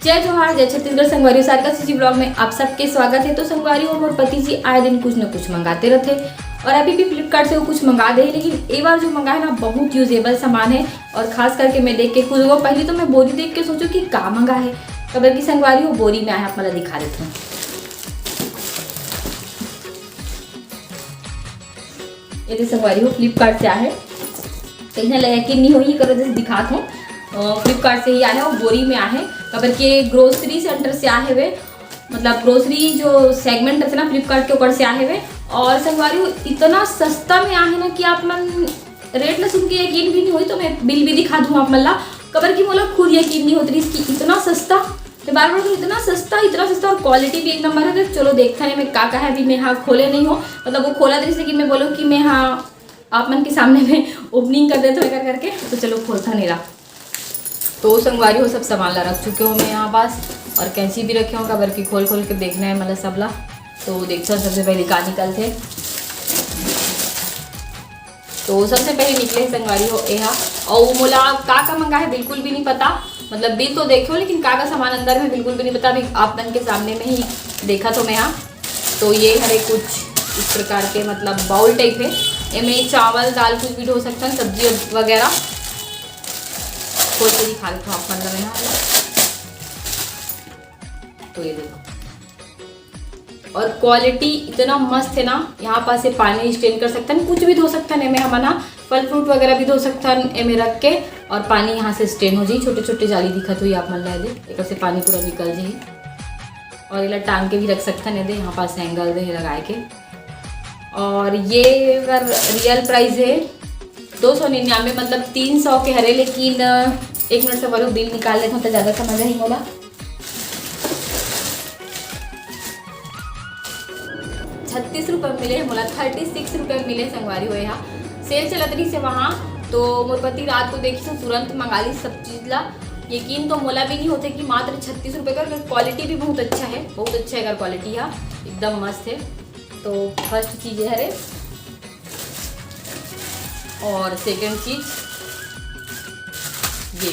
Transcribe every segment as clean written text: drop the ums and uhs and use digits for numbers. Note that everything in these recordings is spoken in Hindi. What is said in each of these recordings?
जय जोहार, जय छत्तीसगढ़। संगवारी सारिका जी ब्लॉग में आप सबके स्वागत है। तो संगवारी और पति जी आए दिन कुछ न कुछ मंगाते रहते और अभी भी फ्लिपकार्ट से वो कुछ मंगा दे, लेकिन एक बार जो मंगाए ना बहुत यूजेबल सामान है। और खास करके मैं देख के खुद को पहले तो मैं बोरी देख के सोचूं कि का मंगा है, खबर की संगवारी वो बोरी में आया, आप मतलब दिखा देते हैं। ये संगवारी हो फ्लिपकार्ट से आया है, कहीं लगा कि नहीं हो ही करो जैसे दिखात हूँ। फ्लिपकार्ट से ही आया है और बोरी में आया है, खबर के ग्रोसरी सेंटर से आए हुए, मतलब ग्रोसरी जो सेगमेंट है ना फ्लिपकार्ट के ऊपर से आए हुए। और संगवारी इतना सस्ता में आए है ना कि आप मन रेट ना सुन के यकीन भी नहीं हुई, तो मैं बिल भी दिखा दूँ आप मल्ला, खबर की मोला खुद यकीन नहीं होती इसकी इतना सस्ता। मैं बार बार इतना सस्ता और क्वालिटी भी एक नंबर है। तो चलो देखता है मैं का है, अभी मैं हाँ खोले नहीं हो, मतलब वो खोला था इसलिए कि मैं बोलूँ कि मैं हाँ आप मन के सामने में ओपनिंग कर देते हो करके, तो चलो खोलता नहीं रहा। तो संगवारी हो सब सामान ला रख चुके हो मैं यहाँ पास, और कैंची भी रखे हो खबर की खोल के देखना है मतलब सबला। तो देखते हो सबसे पहले का निकलते, तो सबसे पहले निकले संगवारी हो यहाँ। और मोला का मंगा है बिल्कुल भी नहीं पता, मतलब बिल तो देखे हो लेकिन का सामान अंदर में बिल्कुल भी नहीं पता। अभी आप मन के सामने में ही देखा तो मैं यहाँ। तो ये हरे कुछ इस प्रकार के मतलब बाउल टाइप है, इनमें चावल दाल कुछ भी हो सकता है, सब्जी वगैरह खोल के दिखा देता हूँ आप मतलब यहाँ। तो ये देखो, और क्वालिटी इतना मस्त है ना, यहाँ पास से पानी स्टेन कर सकता है, कुछ भी धो सकता है, हम ना फल फ्रूट वगैरह भी धो सकता है में रख के, और पानी यहाँ से स्टेन हो जाए। छोटे छोटे जाली दिखत हुई आप मन ला दे, एक से पानी पूरा निकल जाए। और ये टांग के भी रख सकता है दे, यहाँ पास एंगल दे लगाए के। और ये अगर रियल प्राइस है 299, मतलब 300 के हरे, लेकिन एक मिनट से बोलो बिल निकाल लेता हूँ तो ज़्यादा समझ ही बोला। 36 रुपये मिले मोला, 36 रुपये मिले संगवारी हो। यहाँ सेल चलत रही से वहाँ, तो मोर पति रात को देखी तो तुरंत मंगा ली सब चीज़ ला। यकीन तो मोला भी नहीं होते कि मात्र 36 रुपये का, क्वालिटी भी बहुत अच्छा है, बहुत अच्छा है अगर क्वालिटी है एकदम मस्त है। तो फर्स्ट चीज़ है हरे, और सेकंड चीज़ ये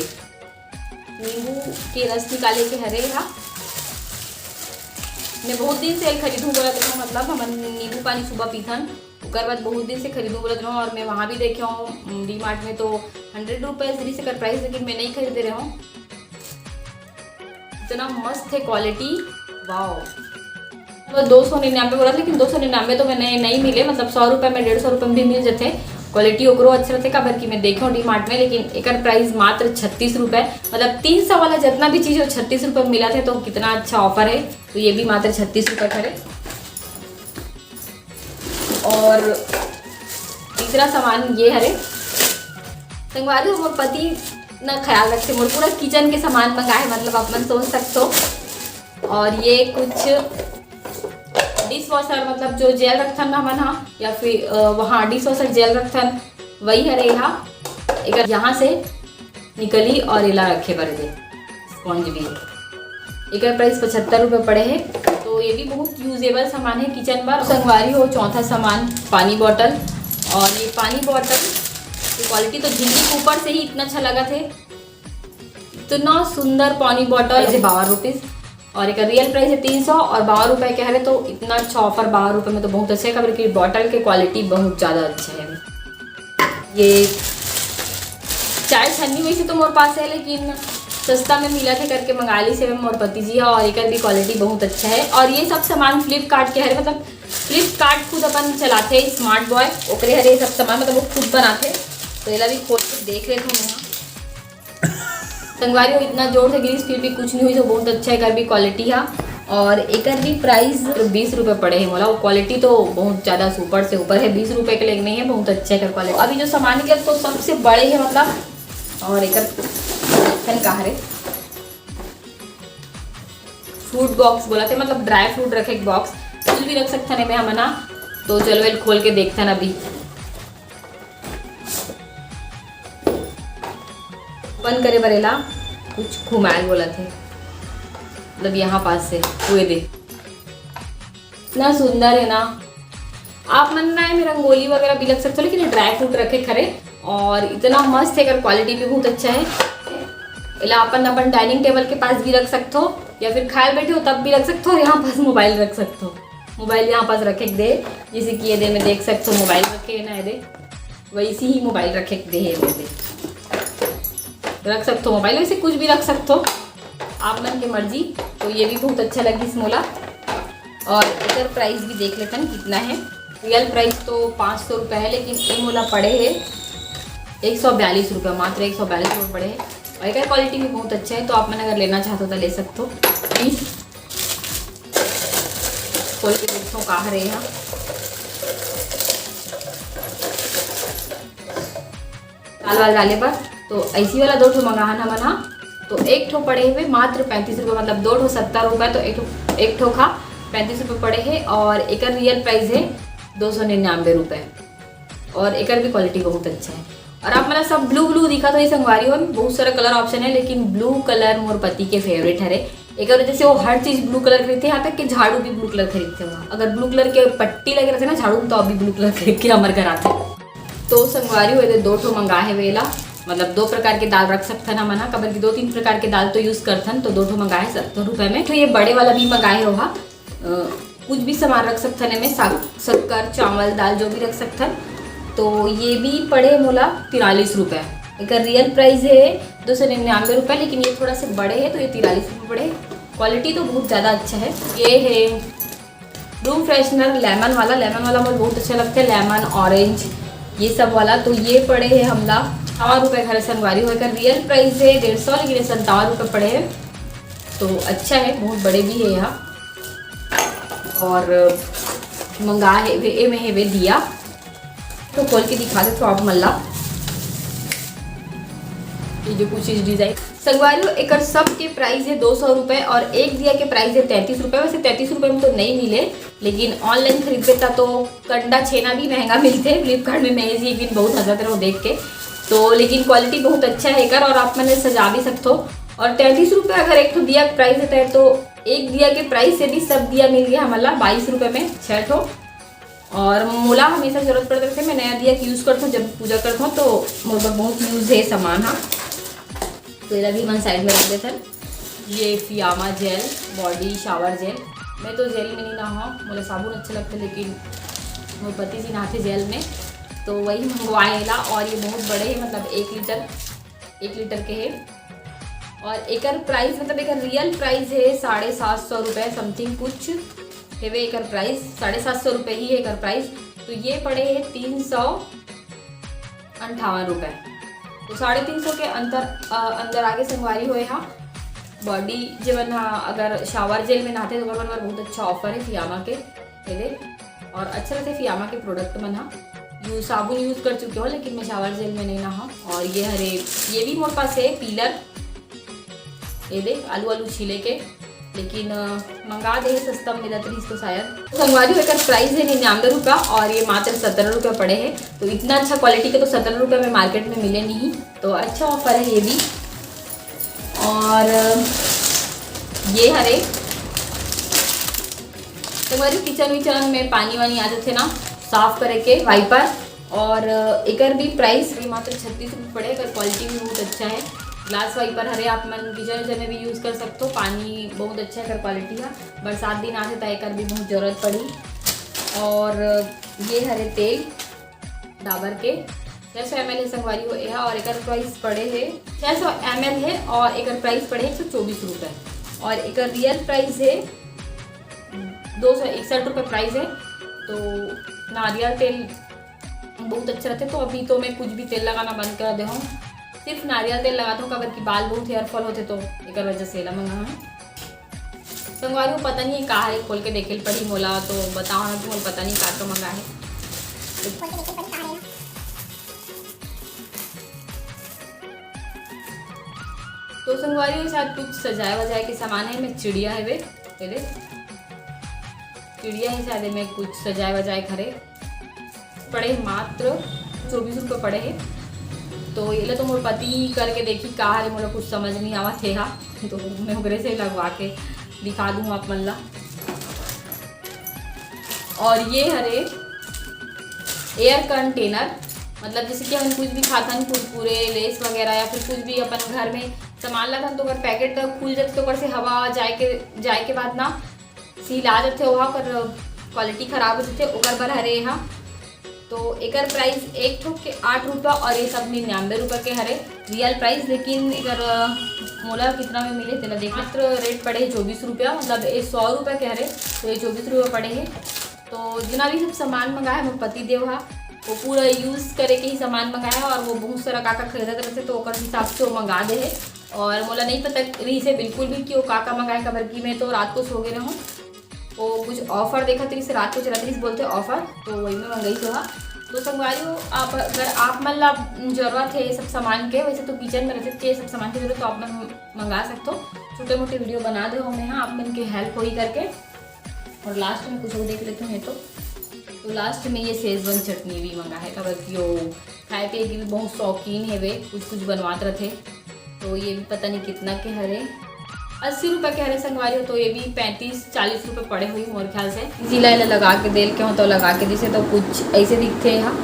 नींबू के रस निकाले के हरे यहाँ। मैं बहुत दिन से खरीदूँ बोलत रहूँ, मतलब हम नींबू पानी सुबह पीथन, उसके बाद बहुत दिन से खरीदूँ बोलत रहूँ। और मैं वहाँ भी देखे हूँ डी मार्ट में तो 100 रुपये सीरीज से कर प्राइस, लेकिन मैं नहीं खरीदे रहा हूँ। इतना मस्त है क्वालिटी, वाओ। तो 299 बोला, लेकिन 299 तो मैंने नहीं मिले, मतलब 100 रुपये में 150 रुपये में भी मिल जाते। क्वालिटी ओकरो अच्छा रहते खबर की मैं देखा हूँ डी मार्ट में, लेकिन एक प्राइस मात्र 36 रुपये, मतलब 300 वाला जितना भी चीज़ हो 36 रुपये में मिला थे, तो कितना अच्छा ऑफर है। तो ये भी मात्र 36 रुपये करे। और तीसरा सामान ये हरे संगवारी हो, मोर पति न ख्याल रखते, मोर पूरा किचन के सामान मंगाए, मतलब आप मन सोच सकते हो। और ये कुछ डिश वॉशर, मतलब जो जेल रखथन ना मन हाँ, या फिर वहाँ डिश वॉशर जेल रखथन वही हरे यहाँ। एक यहाँ से निकली और इला रखे बर दे स्पॉन्ज भी। एक प्राइस 75 रुपये पड़े हैं। तो ये भी बहुत यूजेबल सामान है किचन पर। संगवारी हो चौथा सामान पानी बॉटल, और ये पानी बॉटल की क्वालिटी तो झिल्ली के ऊपर से ही इतना अच्छा लगा थे, इतना सुंदर पानी बॉटल है 52 रुपीज़, और एक रियल प्राइस है 300 और 52 रुपये के है। तो इतना अच्छा ऑफर 52 रुपये में तो बहुत अच्छा है, खबर की बॉटल की क्वालिटी बहुत ज़्यादा अच्छा है। ये चाय छन्नी वैसे तो मोर पास है, लेकिन सस्ता में मिला थे करके मंगा ली से मोर पति जी है, और एक भी क्वालिटी बहुत अच्छा है। और ये सब सामान फ्लिपकार्ट के है, मतलब फ्लिपकार्ट खुद अपन चलाते हैं, स्मार्ट बॉय ओकरे हरे सब सामान मतलब वो खुद बनाते। तो ये भी खोल के देख लेते हैं यहाँ। संगवारी हो इतना जोर से गिरीस फिर भी कुछ नहीं हुई, तो बहुत अच्छा है कर भी क्वालिटी है। और एक भी प्राइस 20 रुपये पड़े हैं मोला, वो क्वालिटी तो बहुत ज़्यादा सुपर से ऊपर है, 20 रुपये के लिए नहीं है, बहुत अच्छा है कर क्वालिटी। अभी जो सामान निकले तो सबसे बड़े है मतलब, और एक का है फ्रूट बॉक्स बोला थे, मतलब ड्राई फ्रूट रखे एक बॉक्स, कुछ भी रख सकता है मैं हमना। तो चलो वेल खोल के देखते हैं अभी। बंद करे बरेला कुछ घुमायल बोला थे, मतलब यहाँ पास से हुए दे इतना सुंदर है ना। आप मन रहा है में रंगोली वगैरह भी लग सकते हो, लेकिन ड्राई फ्रूट रखे खरे, और इतना मस्त है, अगर क्वालिटी भी बहुत अच्छा है। इला अपन डाइनिंग टेबल के पास भी रख सकते हो या फिर खाए बैठे हो तब भी रख सकते हो, और यहाँ पास मोबाइल रख सकते हो। मोबाइल यहाँ पास रखे दे, जैसे कि ये दे में देख सकते हो मोबाइल रखे है ना, ये दे वैसे ही मोबाइल रखे दे है, दे रख सकते हो मोबाइल, वैसे कुछ भी रख सकते हो आप मन की मर्जी। तो ये भी बहुत अच्छा लगी इस मोला। और इधर प्राइस भी देख लेते हैं कितना है। रियल प्राइस तो 500 रुपये है, लेकिन ये मोला पड़े है 142 रुपये, मात्र 142 रुपये पड़े हैं। और एक क्वालिटी भी बहुत अच्छा है, तो आप मैंने अगर लेना चाहते हो तो ले सकते हो। प्लीज़ खोल के देखो कहाँ रहे यहाँ। दाल वाल डाले पर तो ऐसी वाला 2 ठो मंगाना बना, तो 1 ठो पड़े हुए मात्र 35 रुपये, मतलब 2 ठो 70 रुपये, तो एक ठो खा 35 रुपये पड़े हैं। और एक रियल प्राइस है 299 रुपये, और एक भी क्वालिटी बहुत अच्छा है। और आप मतलब सब ब्लू दिखा तो ये संगवारी हो, बहुत सारा कलर ऑप्शन है, लेकिन ब्लू कलर मोर पति के फेवरेट है। एक वजह से वो हर चीज़ ब्लू कलर खरीदते हैं, यहाँ तक कि झाड़ू भी ब्लू कलर खरीदते हैं। अगर ब्लू कलर के पट्टी लगे रहते ना झाड़ू तो अभी ब्लू कलर खरीद के हमारे घर आते हैं। तो संगवारी हुए 2 ठो मंगाए वेला, मतलब 2 प्रकार के दाल रख सकते ना मना, कबर की 2-3 प्रकार के दाल तो यूज़ करथन, तो 2 ठो मंगाए 70 रुपये में। तो ये बड़े वाला भी मंगाए रहा, कुछ भी सामान रख सकते में, शक्कर चावल दाल जो भी रख सकते। तो ये भी पड़े मोला 43 रुपये। एक रियल प्राइस है 299 रुपये, लेकिन ये थोड़ा से बड़े हैं तो ये 43 रुपये पड़े। क्वालिटी तो बहुत ज़्यादा अच्छा है। ये है रूम फ्रेशनर लेमन वाला मुझे बहुत अच्छा लगता है, लेमन ऑरेंज ये सब वाला। तो ये पड़े हैं हमला 58 रुपये घर संगवारी होकर। रियल प्राइस है 150, लेकिन 57 रुपये पड़े हैं, तो अच्छा है, बहुत बड़े भी है यहाँ। और मंगा है वे में है वे दिया, तो खोल के दिखा दे तो आप मल्ला ये जो कुछ डिजाइन संगवारी एक सब के प्राइस है 200 रुपये, और एक दिया के प्राइस है 33 रुपये। वैसे 33 रुपये में तो नहीं मिले, लेकिन ऑनलाइन खरीदते था तो कंडा छेना भी महंगा मिलते। फ्लिपकार्ट में मैं एक दिन बहुत हंसा रहा देख के, तो लेकिन क्वालिटी बहुत अच्छा है कर, और आप मैंने सजा भी सकते हो। और 33 रुपये अगर एक तो दिया का प्राइस होता है, तो एक दिया के प्राइस से भी सब दिया मिल गया हमारा 22 रुपये में 6 ठो। और मोला हमेशा जरूरत पड़ते थे, मैं नया दिया यूज़ करता हूँ जब पूजा करता हूँ, तो मोर बहुत यूज़ है सामान। हाँ, तो ये भी मन साइड में रख देते हैं। ये Fiama gel body shower gel, मैं तो जेल में नहीं नहा, मुझे साबुन अच्छा लगता है, लेकिन मोर पति जी नहाते जेल में, तो वही मंगवाएला। और ये बहुत बड़े हैं, मतलब 1 लीटर के है। और एक प्राइस मतलब एक रियल प्राइस है 750 रुपये समथिंग कुछ है वे। एक प्राइस 750 रुपये ही है एक प्राइस। तो ये पड़े हैं 358 रुपये, तो 350 के अंदर आगे संगवारी हुए। हाँ, बॉडी जीवन अगर शावर जेल में नहाते तो बहुत अच्छा ऑफर है फियामा के पहले, और अच्छा रहते फियामा के प्रोडक्ट में। हाँ, साबुन यूज़ कर चुके हो, लेकिन मैं शावर जेल में नहीं नहा। और ये हरे ये भी मोरे पास है पीलर, ये देख आलू छीले के, लेकिन मंगा दे सस्ता मिला था इसको शायद। संगवारी होकर प्राइस है 99 रुपये, और ये मात्र 17 रुपये पड़े हैं। तो इतना अच्छा क्वालिटी के तो 17 रुपये में मार्केट में मिले नहीं, तो अच्छा ऑफर है ये भी। और ये हरे संगवारी किचन में पानी वानी आ जाते ना साफ करे के वाइपर, और एक भी प्राइस मात्र 36 रुपये पड़े, अगर क्वालिटी भी बहुत अच्छा है। ग्लास वाइपर हरे आप मन किचन में भी यूज़ कर सकते हो, पानी बहुत अच्छा है, क्वालिटी है। बरसात दिन आते तो एक भी बहुत ज़रूरत पड़ी। और ये हरे तेल डाबर के 600 ml है संगवारी हो यह, और एक प्राइस पड़े है 600 ml है, और एक प्राइस पड़े 124 रुपये। और एक रियल प्राइस है 261 रुपये प्राइस है। तो नारियल तेल बहुत अच्छा रहते, तो अभी तो मैं कुछ भी तेल लगाना बंद कर दे हूँ, सिर्फ नारियल तेल लगाता हूँ, कबर की बाल बहुत हेयर फॉल होते, तो एक वजह से मंगा है संगवारी। पता नहीं कहाँ है, खोल के देखे पड़ी मोला, तो बताओ ना कि मोला पता नहीं कहाँ का मंगा है। तो संगवारी के साथ कुछ सजाए वजाए के सामान है। मैं चिड़िया है वे पहले चिड़िया है शायद में कुछ सजाए वजाए खरे पड़े, मात्र 24 रुपये पड़े हैं। तो ये तो मोर पति करके देखी कहा है, मोला कुछ समझ नहीं आवा थे। हाँ, तो मैं उगरे से लगवा के दिखा दूँ आप मल्ला। और ये हरे एयर कंटेनर, मतलब जैसे कि हम कुछ भी खाते हैं कुरकुरे लेस वगैरह, या फिर कुछ भी अपन घर में सामान ला तो अगर पैकेट खुल जाते तो से हवा जाए के बाद ना सील आ जाते वहाँ कर क्वालिटी खराब हो जाते ओकर बर हरे यहाँ। तो एकर प्राइस एक ठोक के 8 रुपया और ये सब 99 रुपये के हरे रियल प्राइस। लेकिन एकर मोला कितना में मिले तेला देख मात्र रेट पड़े है 24 रुपया, मतलब ये 100 रुपये के हरे तो ये 24 रुपये पड़े हैं। तो जितना भी सब सामान मंगाया है मोर पति देव हा वो पूरा यूज़ करे के ही सामान मंगाया और वो बहुत सारा काका खरीदत रहते तो ओकर हिसाब से वो मंगा दे है। और मोला नहीं पता रही से बिल्कुल भी कि वो काका मंगाए कबर की मैं तो रात को सो गए रहूँ वो कुछ ऑफ़र देखा तरी से रात को चला तरी से बोलते ऑफ़र तो वही में मंगाई थोड़ा। तो संगवारी हो आप अगर आप मतलब ज़रूरत है सब सामान के वैसे तो किचन में रहते ये सब सामान की जरूरत तो आप मंगा सकते हो। छोटे मोटे वीडियो बना दे हमें हाँ आप मन की हेल्प हो ही करके। और लास्ट में कुछ वो देख लेते हैं तो लास्ट में ये शेजवान चटनी भी मंगा है कबर की वो खाए पिए की भी बहुत शौकीन है वे कुछ बनवाते रहते। तो ये भी पता नहीं कितना के हरे 80 रुपये के हरे संगवारी हो तो ये भी 35-40 रुपये पड़े हुई मोर ख्याल से। जिला लगा के देल के हो तो लगा के दिसे तो कुछ ऐसे दिखते हैं यहाँ।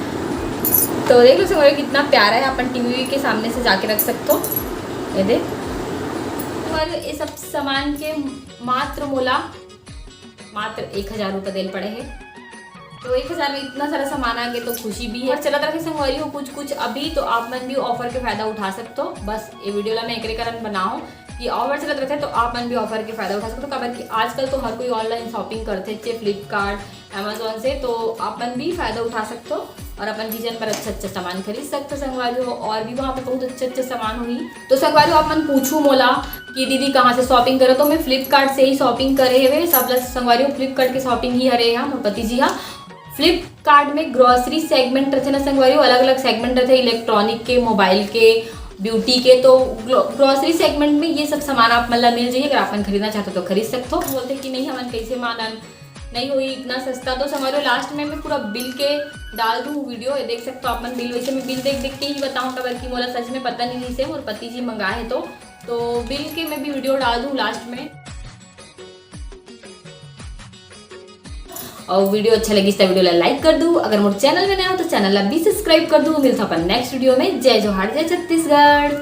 तो देख लो संगवारी कितना प्यारा है अपन टीवी के सामने से जाके रख सकते हो। ये देख संगवारी ये सब सामान के मात्र 1000 रुपये देल पड़े हैं। तो 1000 में इतना सारा सामान आ गया तो खुशी भी है। चला रखे संगवारी हो कुछ अभी तो आप मन भी ऑफर के फायदा उठा सकते हो। बस ये वीडियो ला मैं एक कारण बनाऊँ कि ऑफर चलते रहते तो आप मन भी ऑफर के फायदा उठा सकते हो। खबर कि आजकल तो हर कोई ऑनलाइन शॉपिंग करते हैं फ्लिपकार्ट अमेजोन से तो आप मन भी फायदा उठा सकते हो और अपन किचन पर अच्छा सामान खरीद सकते हो संगवारी हो। और भी वहाँ पे बहुत अच्छे सामान हुई। तो संगवारी हो आप मन पूछूँ मोला कि दीदी कहाँ से शॉपिंग करो तो मैं फ्लिपकार्ट से ही शॉपिंग करे हुए सब संगवारी हो फ्लिपकार्ट की शॉपिंग ही हरे यहाँ मोर पति जी हाँ। फ्लिपकार्ट में ग्रॉसरी सेगमेंट रहते ना संगवारी हो अलग अलग सेगमेंट रहते इलेक्ट्रॉनिक के मोबाइल के ब्यूटी के। तो ग्रॉसरी सेगमेंट में ये सब सामान आप मतलब मिल जाइए। अगर आप खरीदना चाहते हो तो खरीद सकते हो। बोलते कि नहीं हमन कैसे मानन नहीं हुई इतना सस्ता। तो हमारे लास्ट में मैं पूरा बिल के डाल दूँ वीडियो ये देख सकते हो आप बिल। वैसे मैं बिल देख के ही बताऊँ कबर की मोला सच में पता नहीं से और पति जी मंगाए तो बिल के मैं भी वीडियो डाल दूँ लास्ट में। और वीडियो अच्छा लगी तो वीडियो लाइक कर दूँ। अगर मोर चैनल में नया हो तो चैनल भी सब्सक्राइब कर दूँ। मिलता अपन नेक्स्ट वीडियो में। जय जोहार जय छत्तीसगढ़।